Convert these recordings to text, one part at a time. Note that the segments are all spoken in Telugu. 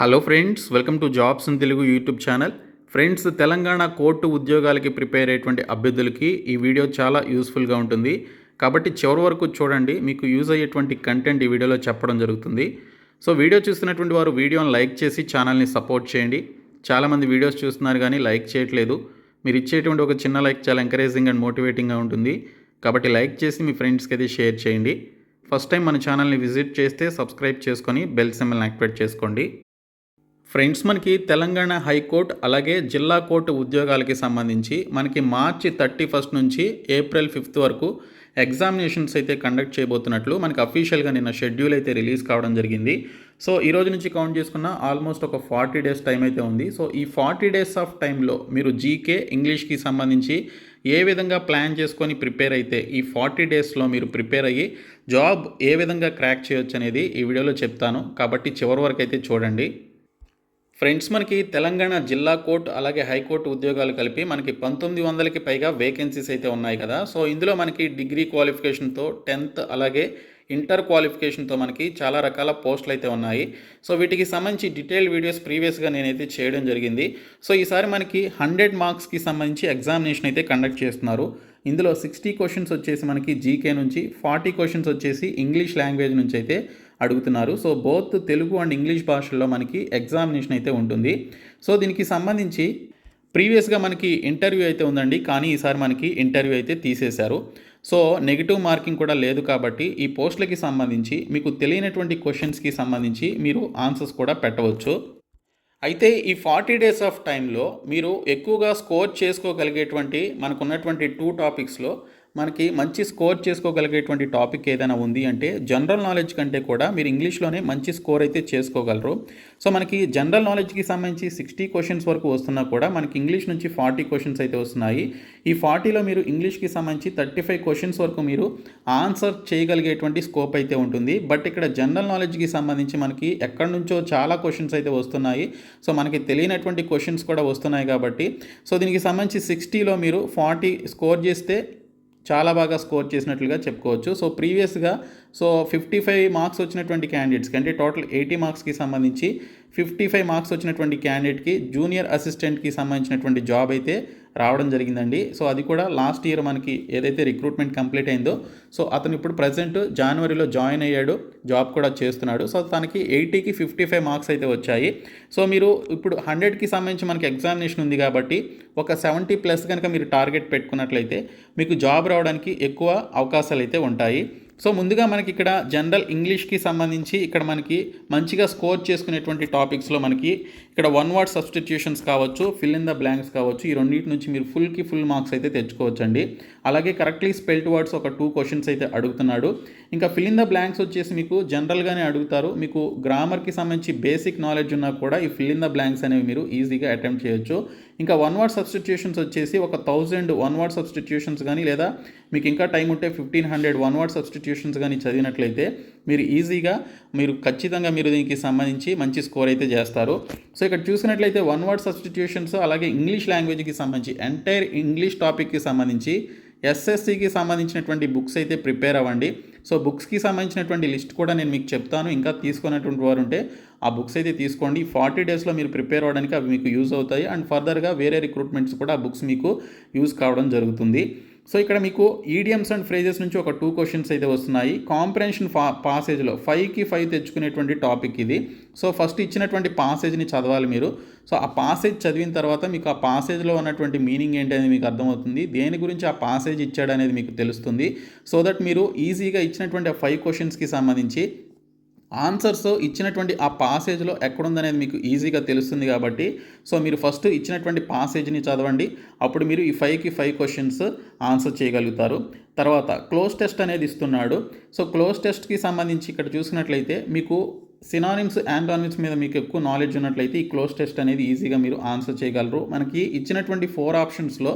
Hello friends, welcome to jobs in Telugu YouTube channel. Friends, Telangana court ఉద్యోగాలకి ప్రిపేర్ అయ్యేటువంటి అభ్యర్థులకి ఈ వీడియో చాలా యూస్ఫుల్గా ఉంటుంది. కాబట్టి చివరి వరకు చూడండి, మీకు యూజ్ అయ్యేటువంటి కంటెంట్ ఈ వీడియోలో చెప్పడం జరుగుతుంది. సో వీడియో చూస్తున్నటువంటి వారు వీడియోని లైక్ చేసి ఛానల్ని సపోర్ట్ చేయండి. చాలామంది వీడియోస్ చూస్తున్నారు కానీ లైక్ చేయట్లేదు. మీరు ఇచ్చేటువంటి ఒక చిన్న లైక్ చాలా ఎంకరేజింగ్ అండ్ మోటివేటింగ్గా ఉంటుంది. కాబట్టి లైక్ చేసి మీ ఫ్రెండ్స్కి అయితే షేర్ చేయండి. ఫస్ట్ టైం మన ఛానల్ని విజిట్ చేస్తే సబ్స్క్రైబ్ చేసుకొని బెల్ సింబల్ని యాక్టివేట్ చేసుకోండి. ఫ్రెండ్స్, మనకి తెలంగాణ హైకోర్టు అలాగే జిల్లా కోర్టు ఉద్యోగాలకి సంబంధించి మనకి మార్చి 31 నుంచి ఏప్రిల్ 5 వరకు ఎగ్జామినేషన్స్ అయితే కండక్ట్ చేయబోతున్నట్లు మనకి అఫీషియల్గా నిన్న షెడ్యూల్ అయితే రిలీజ్ కావడం జరిగింది. సో ఈ రోజు నుంచి కౌంట్ చేసుకున్న ఆల్మోస్ట్ ఒక 40 డేస్ టైం అయితే ఉంది. సో ఈ 40 డేస్ ఆఫ్ టైంలో మీరు జీకే ఇంగ్లీష్కి సంబంధించి ఏ విధంగా ప్లాన్ చేసుకొని ప్రిపేర్ అయితే ఈ 40 డేస్లో మీరు ప్రిపేర్ అయ్యి జాబ్ ఏ విధంగా క్రాక్ చేయొచ్చు అనేది ఈ వీడియోలో చెప్తాను. కాబట్టి చివరి వరకు అయితే చూడండి. ఫ్రెండ్స్, మనకి తెలంగాణ జిల్లా కోర్టు అలాగే హైకోర్టు ఉద్యోగాలు కలిపి మనకి 1900కి పైగా వేకెన్సీస్ అయితే ఉన్నాయి కదా. సో ఇందులో మనకి డిగ్రీ క్వాలిఫికేషన్తో 10th అలాగే ఇంటర్ క్వాలిఫికేషన్తో మనకి చాలా రకాల పోస్టులు అయితే ఉన్నాయి. సో వీటికి సంబంధించి డీటెయిల్ వీడియోస్ ప్రీవియస్గా నేనైతే చేయడం జరిగింది. సో ఈసారి మనకి 100 మార్క్స్కి సంబంధించి ఎగ్జామినేషన్ అయితే కండక్ట్ చేస్తున్నారు. ఇందులో 60 క్వశ్చన్స్ వచ్చేసి మనకి జీకే నుంచి, 40 క్వశ్చన్స్ వచ్చేసి ఇంగ్లీష్ లాంగ్వేజ్ నుంచి అయితే అడుగుతున్నారు. So both Telugu and English భాషల్లో మనకి ఎగ్జామినేషన్ అయితే ఉంటుంది. సో దీనికి సంబంధించి ప్రీవియస్గా మనకి ఇంటర్వ్యూ అయితే ఉందండి, కానీ ఈసారి మనకి ఇంటర్వ్యూ అయితే తీసేశారు. సో నెగిటివ్ మార్కింగ్ కూడా లేదు. కాబట్టి ఈ పోస్టులకి సంబంధించి మీకు తెలియనటువంటి క్వశ్చన్స్కి సంబంధించి మీరు ఆన్సర్స్ కూడా పెట్టవచ్చు. అయితే ఈ 40 డేస్ ఆఫ్ టైంలో మీరు ఎక్కువగా స్కోర్ చేసుకోగలిగేటువంటి మనకున్నటువంటి 2 టాపిక్స్లో మనకి మంచి స్కోర్ చేసుకోగలిగేటువంటి టాపిక్ ఏదైనా ఉంది అంటే జనరల్ నాలెడ్జ్ కంటే కూడా మీరు ఇంగ్లీష్లోనే మంచి స్కోర్ అయితే చేసుకోగలరు. సో మనకి జనరల్ నాలెడ్జ్కి సంబంధించి 60 క్వశ్చన్స్ వరకు వస్తున్నా కూడా మనకి ఇంగ్లీష్ నుంచి 40 క్వశ్చన్స్ అయితే వస్తున్నాయి. ఈ 40లో మీరు ఇంగ్లీష్కి సంబంధించి 35 క్వశ్చన్స్ వరకు మీరు ఆన్సర్ చేయగలిగేటువంటి స్కోప్ అయితే ఉంటుంది. బట్ ఇక్కడ జనరల్ నాలెడ్జ్కి సంబంధించి మనకి ఎక్కడి నుంచో చాలా క్వశ్చన్స్ అయితే వస్తున్నాయి. సో మనకి తెలియనటువంటి క్వశ్చన్స్ కూడా వస్తున్నాయి. కాబట్టి సో దీనికి సంబంధించి 60లో మీరు 40 స్కోర్ చేస్తే చాలా బాగా స్కోర్ చేసినట్లుగా చెప్పుకోవచ్చు. సో ప్రీవియస్గా 55 మార్క్స్ వచ్చినటువంటి క్యాండిడేట్స్కి అంటే టోటల్ 80 మార్క్స్కి సంబంధించి 55 మార్క్స్ వచ్చినటువంటి క్యాండిడేట్కి జూనియర్ అసిస్టెంట్కి సంబంధించినటువంటి జాబ్ అయితే రావడం జరిగిందండి. సో అది కూడా లాస్ట్ ఇయర్ మనకి ఏదైతే రిక్రూట్మెంట్ కంప్లీట్ అయిందో సో అతను ఇప్పుడు ప్రజెంట్ జనవరిలో జాయిన్ అయ్యాడు, జాబ్ కూడా చేస్తున్నాడు. సో తనకి 80కి 55 మార్క్స్ అయితే వచ్చాయి. సో మీరు ఇప్పుడు 100కి సంబంధించి మనకి ఎగ్జామినేషన్ ఉంది కాబట్టి ఒక 70+ కనుక మీరు టార్గెట్ పెట్టుకున్నట్లయితే మీకు జాబ్ రావడానికి ఎక్కువ అవకాశాలు అయితే ఉంటాయి. సో ముందుగా మనకి ఇక్కడ జనరల్ ఇంగ్లీష్కి సంబంధించి ఇక్కడ మనకి మంచిగా స్కోర్ చేసుకునేటువంటి టాపిక్స్లో మనకి ఇక్కడ 1 వర్డ్ సబ్స్టిట్యూషన్స్ కావచ్చు, ఫిల్ ఇన్ ద బ్లాంక్స్ కావచ్చు, ఈ రెండింటి నుంచి మీరు ఫుల్ మార్క్స్ అయితే తెచ్చుకోవచ్చండి. అలాగే కరెక్ట్లీ స్పెల్డ్ వర్డ్స్ ఒక 2 క్వశ్చన్స్ అయితే అడుగుతున్నాడు. ఇంకా ఫిల్ ఇన్ ద బ్లాంక్స్ వచ్చేసి మీకు జనరల్గానే అడుగుతారు. మీకు గ్రామర్కి సంబంధించి బేసిక్ నాలెడ్జ్ ఉన్నా కూడా ఈ ఫిల్ ఇన్ ద బ్లాంక్స్ అనేవి మీరు ఈజీగా అటెంప్ట్ చేయొచ్చు. ఇంకా 1 వర్డ్ సబ్స్టిట్యూషన్స్ వచ్చేసి ఒక 1000 1 వర్డ్ సబ్స్టిట్యూషన్స్ కానీ లేదా మీకు ఇంకా టైం ఉంటే 1500 1 వర్డ్ సబ్స్టిట్యూషన్స్ కానీ చదివినట్లయితే మీరు ఈజీగా మీరు ఖచ్చితంగా మీరు దీనికి సంబంధించి మంచి స్కోర్ అయితే చేస్తారు. సో ఇక్కడ చూసినట్లయితే 1 వర్డ్ సబ్స్టిట్యూషన్స్ అలాగే ఇంగ్లీష్ లాంగ్వేజ్కి సంబంధించి ఎంటైర్ ఇంగ్లీష్ టాపిక్కి సంబంధించి ఎస్ఎస్సికి సంబంధించినటువంటి బుక్స్ అయితే ప్రిపేర్ అవ్వండి. సో బుక్స్కి సంబంధించినటువంటి లిస్ట్ కూడా నేను మీకు చెప్తాను. ఇంకా తీసుకున్నటువంటి వారు ఉంటే ఆ బుక్స్ అయితే తీసుకోండి. 40 డేస్లో మీరు ప్రిపేర్ అవ్వడానికి అవి మీకు యూజ్ అవుతాయి. అండ్ ఫర్దర్గా వేరే రిక్రూట్మెంట్స్ కూడా ఆ బుక్స్ మీకు యూజ్ కావడం జరుగుతుంది. సో ఇక్కడ మీకు ఈడియమ్స్ అండ్ ఫ్రేజెస్ నుంచి ఒక 2 క్వశ్చన్స్ అయితే వస్తున్నాయి. కాంప్రహెన్షన్ పాసేజ్లో 5కి 5 తెచ్చుకునేటువంటి టాపిక్ ఇది. సో ఫస్ట్ ఇచ్చినటువంటి పాసేజ్ని చదవాలి మీరు. సో ఆ పాసేజ్ చదివిన తర్వాత మీకు ఆ పాసేజ్లో ఉన్నటువంటి మీనింగ్ ఏంటి అనేది మీకు అర్థమవుతుంది. దేని గురించి ఆ పాసేజ్ ఇచ్చాడనేది మీకు తెలుస్తుంది. సో దట్ మీరు ఈజీగా ఇచ్చినటువంటి ఆ 5 క్వశ్చన్స్కి సంబంధించి ఆన్సర్స్ ఇచ్చినటువంటి ఆ పాసేజ్లో ఎక్కడుందనేది మీకు ఈజీగా తెలుస్తుంది. కాబట్టి సో మీరు ఫస్ట్ ఇచ్చినటువంటి పాసేజ్ని చదవండి. అప్పుడు మీరు ఈ 5కి 5 క్వశ్చన్స్ ఆన్సర్ చేయగలుగుతారు. తర్వాత క్లోజ్ టెస్ట్ అనేది ఇస్తున్నాడు. సో క్లోజ్ టెస్ట్కి సంబంధించి ఇక్కడ చూసినట్లయితే మీకు సినానిమ్స్, యాంటానిమ్స్ మీద మీకు ఎక్కువ నాలెడ్జ్ ఉన్నట్లయితే ఈ క్లోజ్ టెస్ట్ అనేది ఈజీగా మీరు ఆన్సర్ చేయగలరు. మనకి ఇచ్చినటువంటి 4 ఆప్షన్స్లో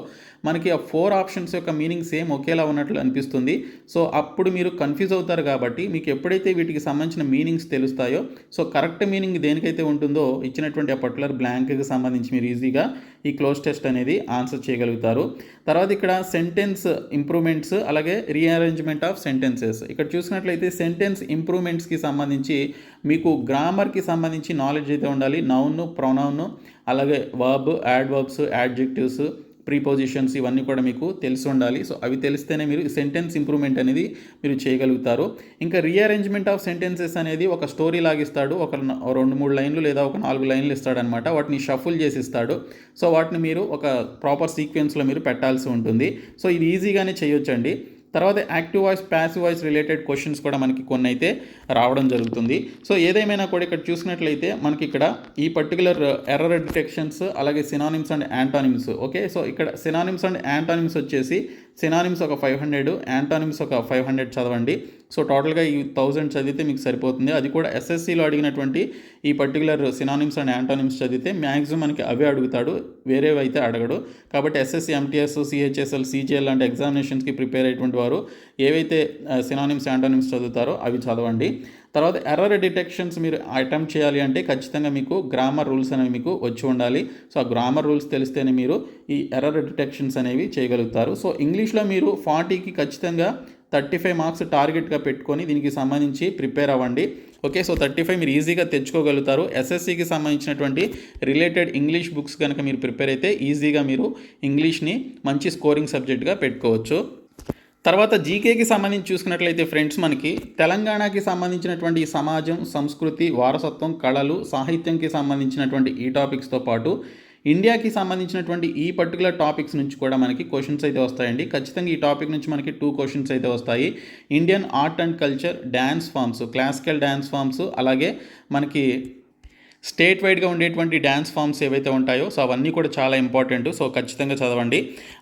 మనకి ఆ 4 ఆప్షన్స్ యొక్క మీనింగ్ సేమ్ ఒకేలా ఉన్నట్లు అనిపిస్తుంది. సో అప్పుడు మీరు కన్ఫ్యూజ్ అవుతారు. కాబట్టి మీకు ఎప్పుడైతే వీటికి సంబంధించిన మీనింగ్స్ తెలుస్తాయో సో కరెక్ట్ మీనింగ్ దేనికైతే ఉంటుందో ఇచ్చినటువంటి ఆ పర్టికులర్ బ్లాంక్కి సంబంధించి మీరు ఈజీగా ఈ క్లోజ్ టెస్ట్ అనేది ఆన్సర్ చేయగలుగుతారు. తర్వాత ఇక్కడ సెంటెన్స్ ఇంప్రూవ్మెంట్స్ అలాగే రీఅరేంజ్మెంట్ ఆఫ్ సెంటెన్సెస్ ఇక్కడ చూసినట్లయితే సెంటెన్స్ ఇంప్రూవ్మెంట్స్కి సంబంధించి మీకు గ్రామర్కి సంబంధించి నాలెడ్జ్ అయితే ఉండాలి. నౌన్, ప్రొనౌన్, అలాగే వర్బ్, యాడ్వర్బ్స్, యాడ్జెక్టివ్స్, ప్రీపోజిషన్స్ ఇవన్నీ కూడా మీకు తెలిసి ఉండాలి. సో అవి తెలిస్తేనే మీరు సెంటెన్స్ ఇంప్రూవ్మెంట్ అనేది మీరు చేయగలుగుతారు. ఇంకా రీఅరేంజ్మెంట్ ఆఫ్ సెంటెన్సెస్ అనేది ఒక స్టోరీ లాగిస్తాడు. ఒక 2-3 లైన్లు లేదా ఒక 4 లైన్లు ఇస్తాడనమాట. వాటిని షఫుల్ చేసి ఇస్తాడు. సో వాటిని మీరు ఒక ప్రాపర్ సీక్వెన్స్లో మీరు పెట్టాల్సి ఉంటుంది. సో ఇది ఈజీగానే చేయొచ్చండి. తర్వాత active voice, passive voice related questions కూడా మనకి కొన్ని అయితే రావడం జరుగుతుంది. సో ఏదేమైనా కూడా ఇక్కడ చూసినట్లయితే మనకి ఇక్కడ ఈ పర్టికులర్ ఎర్రర్ డిటెక్షన్స్, అలాగే synonyms and antonyms. Okay, so ఇక్కడ సినానిమ్స్ అండ్ యాంటానిమ్స్ వచ్చేసి సినానిమ్స్ ఒక 500, యాంటానిమ్స్ ఒక 500 చదవండి. సో టోటల్గా ఈ 1000 చదివితే మీకు సరిపోతుంది. అది కూడా ఎస్ఎస్సిలో అడిగినటువంటి ఈ పర్టికులర్ సినానిమ్స్ అండ్ యాంటానిమ్స్ చదివితే మ్యాక్సిమం మనకి అవే అడుగుతాడు, వేరేవి అయితే అడగడు. కాబట్టి ఎస్ఎస్సి, ఎంటీఎస్, సిహెచ్ఎస్ఎల్, సిజిఎల్ లాంటి ఎగ్జామినేషన్స్కి ప్రిపేర్ అయ్యేటువంటి వారు ఏవైతే సినానిమ్స్, యాంటానిమ్స్ చదువుతారో అవి చదవండి. తర్వాత ఎర్రర్ డిటెక్షన్స్ మీరు అటెంప్ట్ చేయాలి అంటే ఖచ్చితంగా మీకు గ్రామర్ రూల్స్ అనేవి మీకు వచ్చి ఉండాలి. సో ఆ గ్రామర్ రూల్స్ తెలిస్తేనే మీరు ఈ ఎర్రర్ డిటెక్షన్స్ అనేవి చేయగలుగుతారు. సో ఇంగ్లీష్లో మీరు 40కి ఖచ్చితంగా 35 మార్క్స్ టార్గెట్గా పెట్టుకొని దీనికి సంబంధించి ప్రిపేర్ అవ్వండి. ఓకే, సో 35 మీరు ఈజీగా తెచ్చుకోగలుగుతారు. ఎస్ఎస్సికి సంబంధించినటువంటి రిలేటెడ్ ఇంగ్లీష్ బుక్స్ కనుక మీరు ప్రిపేర్ అయితే ఈజీగా మీరు ఇంగ్లీష్ని మంచి స్కోరింగ్ సబ్జెక్ట్గా పెట్టుకోవచ్చు. తర్వాత జీకేకి సంబంధించి చూసుకున్నట్లయితే ఫ్రెండ్స్, మనకి తెలంగాణకి సంబంధించినటువంటి సమాజం, సంస్కృతి, వారసత్వం, కళలు, సాహిత్యంకి సంబంధించినటువంటి ఈ టాపిక్స్తో పాటు ఇండియాకి సంబంధించినటువంటి ఈ పర్టికులర్ టాపిక్స్ నుంచి కూడా మనకి క్వశ్చన్స్ అయితే వస్తాయండి. ఖచ్చితంగా ఈ టాపిక్ నుంచి మనకి 2 క్వశ్చన్స్ అయితే వస్తాయి. Indian art and culture, dance forms, classical dance forms, అలాగే మనకి స్టేట్ వైడ్గా ఉండేటువంటి డ్యాన్స్ ఫామ్స్ ఏవైతే ఉంటాయో సో అవన్నీ కూడా చాలా ఇంపార్టెంట్. సో ఖచ్చితంగా చదవండి.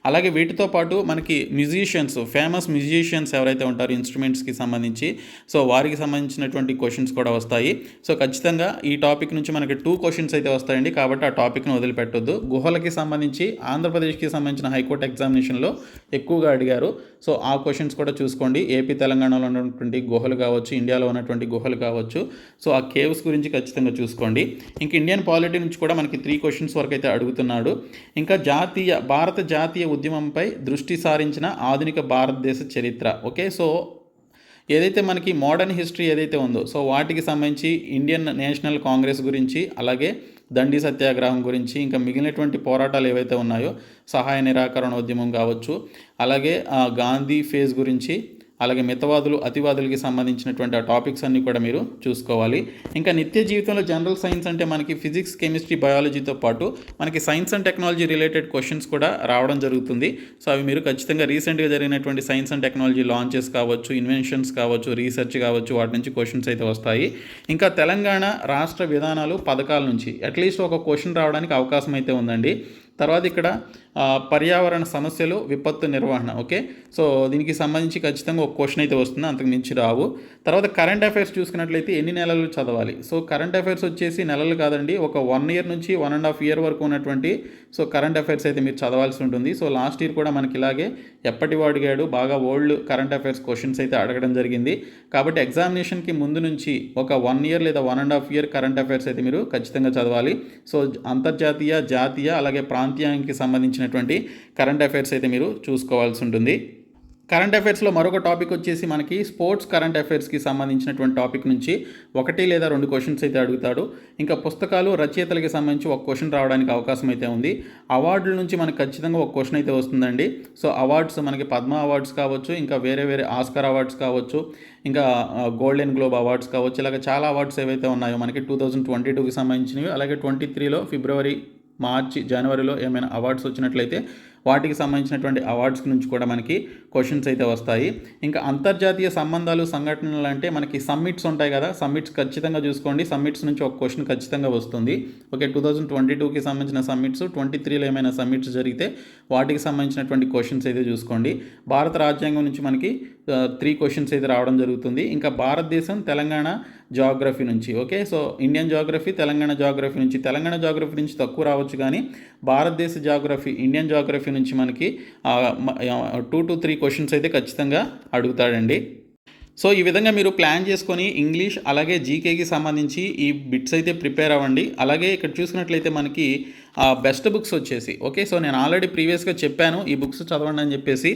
అలాగే వీటితో పాటు మనకి మ్యూజిషియన్స్, ఫేమస్ మ్యూజిషియన్స్ ఎవరైతే ఉంటారో ఇన్స్ట్రుమెంట్స్కి సంబంధించి సో వారికి సంబంధించినటువంటి క్వశ్చన్స్ కూడా వస్తాయి. సో ఖచ్చితంగా ఈ టాపిక్ నుంచి మనకి 2 క్వశ్చన్స్ అయితే వస్తాయండి. కాబట్టి ఆ టాపిక్ను వదిలిపెట్టొద్దు. గుహలకి సంబంధించి ఆంధ్రప్రదేశ్కి సంబంధించిన హైకోర్టు ఎగ్జామినేషన్లో ఎక్కువగా అడిగారు. సో ఆ క్వశ్చన్స్ కూడా చూసుకోండి. ఏపీ, తెలంగాణలో ఉన్నటువంటి గుహలు కావచ్చు, ఇండియాలో ఉన్నటువంటి గుహలు కావచ్చు, సో ఆ కేవ్స్ గురించి ఖచ్చితంగా చూసుకోండి. ఇంక ఇండియన్ పాలిటీ నుంచి కూడా మనకి 3 క్వశ్చన్స్ వరకు అయితే అడుగుతున్నాడు. ఇంకా భారత జాతీయ ఉద్యమంపై దృష్టి సారించిన ఆధునిక భారతదేశ చరిత్ర. ఓకే, సో ఏదైతే మనకి మోడర్న్ హిస్టరీ ఏదైతే ఉందో సో వాటికి సంబంధించి ఇండియన్ నేషనల్ కాంగ్రెస్ గురించి, అలాగే దండి సత్యాగ్రహం గురించి, ఇంకా మిగిలినటువంటి పోరాటాలు ఏవైతే ఉన్నాయో సహాయ నిరాకరణ ఉద్యమం కావచ్చు, అలాగే గాంధీ ఫేజ్ గురించి, అలాగే మితవాదులు, అతివాదులకి సంబంధించినటువంటి ఆ టాపిక్స్ అన్నీ కూడా మీరు చూసుకోవాలి. ఇంకా నిత్య జీవితంలో జనరల్ సైన్స్ అంటే మనకి ఫిజిక్స్, కెమిస్ట్రీ, బయాలజీతో పాటు మనకి science and technology related questions కూడా రావడం జరుగుతుంది. సో అవి మీరు ఖచ్చితంగా రీసెంట్గా జరిగినటువంటి సైన్స్ అండ్ టెక్నాలజీ లాంచెస్ కావచ్చు, ఇన్వెన్షన్స్ కావచ్చు, రీసెర్చ్ కావచ్చు, వాటి నుంచి క్వశ్చన్స్ అయితే వస్తాయి. ఇంకా తెలంగాణ రాష్ట్ర విధానాలు, పథకాల నుంచి అట్లీస్ట్ ఒక క్వశ్చన్ రావడానికి అవకాశం అయితే ఉందండి. తర్వాత ఇక్కడ పర్యావరణ సమస్యలు, విపత్తు నిర్వహణ. ఓకే, సో దీనికి సంబంధించి ఖచ్చితంగా ఒక క్వశ్చన్ అయితే వస్తుంది, అంతకు మించి రావు. తర్వాత కరెంట్ అఫైర్స్ చూసుకున్నట్లయితే ఎన్ని నెలలు చదవాలి. సో కరెంట్ అఫైర్స్ వచ్చేసి నెలలు కాదండి, ఒక 1 ఇయర్ నుంచి 1.5 ఇయర్ వరకు ఉన్నటువంటి సో కరెంట్ అఫైర్స్ అయితే మీరు చదవాల్సి ఉంటుంది. సో లాస్ట్ ఇయర్ కూడా మనకి ఇలాగే ఎప్పటివాడు అడిగాడు, బాగా ఓల్డ్ కరెంట్ అఫైర్స్ క్వశ్చన్స్ అయితే అడగడం జరిగింది. కాబట్టి ఎగ్జామినేషన్కి ముందు నుంచి ఒక 1 ఇయర్ లేదా 1.5 ఇయర్ కరెంట్ అఫైర్స్ అయితే మీరు ఖచ్చితంగా చదవాలి. సో అంతర్జాతీయ, జాతీయ, అలాగే ప్రాంతీయానికి సంబంధించినటువంటి కరెంట్ అఫైర్స్ అయితే మీరు చూసుకోవాల్సి ఉంటుంది. కరెంట్ అఫైర్స్లో మరొక టాపిక్ వచ్చేసి మనకి స్పోర్ట్స్ కరెంట్ అఫైర్స్కి సంబంధించినటువంటి టాపిక్ నుంచి 1 లేదా 2 క్వశ్చన్స్ అయితే అడుగుతాడు. ఇంకా పుస్తకాలు, రచయితలకి సంబంధించి ఒక క్వశ్చన్ రావడానికి అవకాశం అయితే ఉంది. అవార్డుల నుంచి మనకు ఖచ్చితంగా ఒక క్వశ్చన్ అయితే వస్తుందండి. సో అవార్డ్స్ మనకి పద్మ అవార్డ్స్ కావచ్చు, ఇంకా వేరే ఆస్కార్ అవార్డ్స్ కావచ్చు, ఇంకా గోల్డెన్ గ్లోబ్ అవార్డ్స్ కావచ్చు, ఇలాగ చాలా అవార్డ్స్ ఏవైతే ఉన్నాయో మనకి 2022కి సంబంధించినవి, అలాగే 23లో ఫిబ్రవరి, మార్చి, జనవరిలో ఏమైనా అవార్డ్స్ వచ్చినట్లయితే వాటికి సంబంధించినటువంటి అవార్డ్స్ నుంచి కూడా మనకి క్వశ్చన్స్ అయితే వస్తాయి. ఇంకా అంతర్జాతీయ సంబంధాలు, సంఘటనలు అంటే మనకి సమ్మిట్స్ ఉంటాయి కదా, సమ్మిట్స్ ఖచ్చితంగా చూసుకోండి. సమ్మిట్స్ నుంచి ఒక క్వశ్చన్ ఖచ్చితంగా వస్తుంది. ఓకే, 2022కి సంబంధించిన సమ్మిట్స్, 23లో ఏమైనా సమ్మిట్స్ జరిగితే వాటికి సంబంధించినటువంటి క్వశ్చన్స్ అయితే చూసుకోండి. భారత రాజ్యాంగం నుంచి మనకి 3 క్వశ్చన్స్ అయితే రావడం జరుగుతుంది. ఇంకా భారతదేశం, తెలంగాణ జాగ్రఫీ నుంచి. Okay, so Indian geography, Telangana geography నుంచి, తెలంగాణ జాగ్రఫీ నుంచి తక్కువ రావచ్చు, కానీ భారతదేశ జాగ్రఫీ, ఇండియన్ జాగ్రఫీ నుంచి మనకి 2 to 3 క్వశ్చన్స్ అయితే ఖచ్చితంగా అడుగుతాడండి. సో ఈ విధంగా మీరు ప్లాన్ చేసుకొని ఇంగ్లీష్ అలాగే జీకేకి సంబంధించి ఈ బిట్స్ అయితే ప్రిపేర్ అవ్వండి. అలాగే ఇక్కడ చూసుకున్నట్లయితే మనకి బెస్ట్ బుక్స్ వచ్చేసి ఓకే. సో నేను ఆల్రెడీ ప్రీవియస్గా చెప్పాను ఈ బుక్స్ చదవండి అని చెప్పేసి.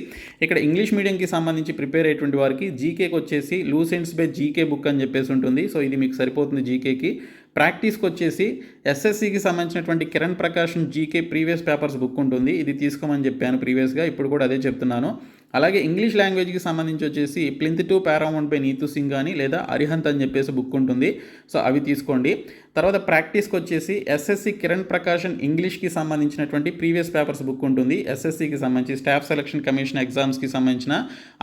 ఇక్కడ ఇంగ్లీష్ మీడియంకి సంబంధించి ప్రిపేర్ అయ్యేటువంటి వారికి జీకేకి వచ్చేసి లూసెంట్స్ బై జీకే బుక్ అని చెప్పేసి ఉంటుంది. సో ఇది మీకు సరిపోతుంది జీకేకి. ప్రాక్టీస్కి వచ్చేసి ఎస్ఎస్సికి సంబంధించినటువంటి Kiran Prakashan GK previous papers book ఉంటుంది. ఇది తీసుకోమని చెప్పాను ప్రీవియస్గా, ఇప్పుడు కూడా అదే చెప్తున్నాను. అలాగే ఇంగ్లీష్ లాంగ్వేజ్కి సంబంధించి వచ్చేసి plinth to paramount by Neetu Singh అని లేదా అరిహంత్ అని చెప్పేసి బుక్ ఉంటుంది. సో అవి తీసుకోండి. తర్వాత ప్రాక్టీస్కి వచ్చేసి ఎస్ఎస్సి కిరణ్ ప్రకాశన్ ఇంగ్లీష్కి సంబంధించినటువంటి ప్రీవియస్ పేపర్స్ బుక్ ఉంటుంది. ఎస్ఎస్సికి సంబంధించి స్టాఫ్ సెలక్షన్ కమిషన్ ఎగ్జామ్స్కి సంబంధించిన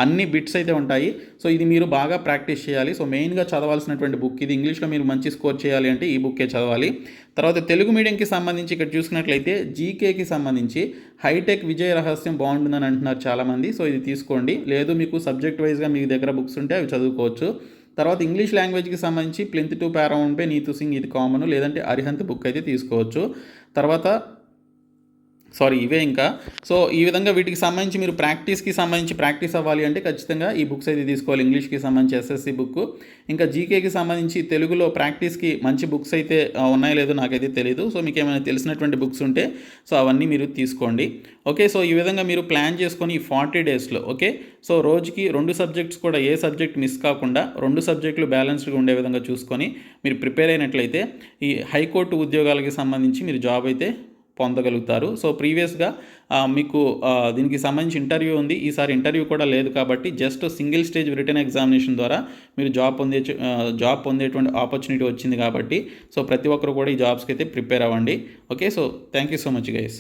అన్ని బిట్స్ అయితే ఉంటాయి. సో ఇది మీరు బాగా ప్రాక్టీస్ చేయాలి. సో మెయిన్గా చదవాల్సినటువంటి బుక్ ఇది. ఇంగ్లీష్లో మీరు మంచి స్కోర్ చేయాలి అంటే ఈ బుక్కే చదవాలి. తర్వాత తెలుగు మీడియంకి సంబంధించి ఇక్కడ చూసుకున్నట్లయితే జీకేకి సంబంధించి హైటెక్ విజయ రహస్యం బాగుంటుందని అంటున్నారు చాలామంది. సో ఇది తీసుకోండి. లేదు మీకు సబ్జెక్ట్ వైజ్గా మీ దగ్గర బుక్స్ ఉంటే అవి చదువుకోవచ్చు. తర్వాత ఇంగ్లీష్ లాంగ్వేజ్కి సంబంధించి plinth to paramount by Neetu Singh ఇది కామన్, లేదంటే అరిహంత్ బుక్ అయితే తీసుకోవచ్చు. తర్వాత ఇవే ఇంకా. సో ఈ విధంగా వీటికి సంబంధించి మీరు ప్రాక్టీస్కి సంబంధించి ప్రాక్టీస్ అవ్వాలి అంటే ఖచ్చితంగా ఈ బుక్స్ అయితే తీసుకోవాలి. ఇంగ్లీష్కి సంబంధించి ఎస్ఎస్సి బుక్, ఇంకా జీకేకి సంబంధించి తెలుగులో ప్రాక్టీస్కి మంచి బుక్స్ అయితే ఉన్నాయో లేదో నాకైతే తెలియదు. సో మీకు ఏమైనా తెలిసినటువంటి బుక్స్ ఉంటే సో అవన్నీ మీరు తీసుకోండి. ఓకే. సో ఈ విధంగా మీరు ప్లాన్ చేసుకొని ఈ 40 డేస్లో ఓకే. సో రోజుకి 2 సబ్జెక్ట్స్ కూడా ఏ సబ్జెక్ట్ మిస్ కాకుండా 2 సబ్జెక్టులు బ్యాలెన్స్డ్గా ఉండే విధంగా చూసుకొని మీరు ప్రిపేర్ అయినట్లయితే ఈ హైకోర్టు ఉద్యోగాలకి సంబంధించి మీరు జాబ్ అయితే పొందగలుగుతారు. సో ప్రీవియస్గా మీకు దీనికి సంబంధించి ఇంటర్వ్యూ ఉంది. ఈసారి ఇంటర్వ్యూ కూడా లేదు కాబట్టి just single stage written examination ద్వారా మీరు జాబ్ పొందేటువంటి ఆపర్చునిటీ వచ్చింది కాబట్టి సో ప్రతి ఒక్కరు కూడా ఈ జాబ్స్కి అయితే ప్రిపేర్ అవ్వండి. Okay. So thank you so much guys.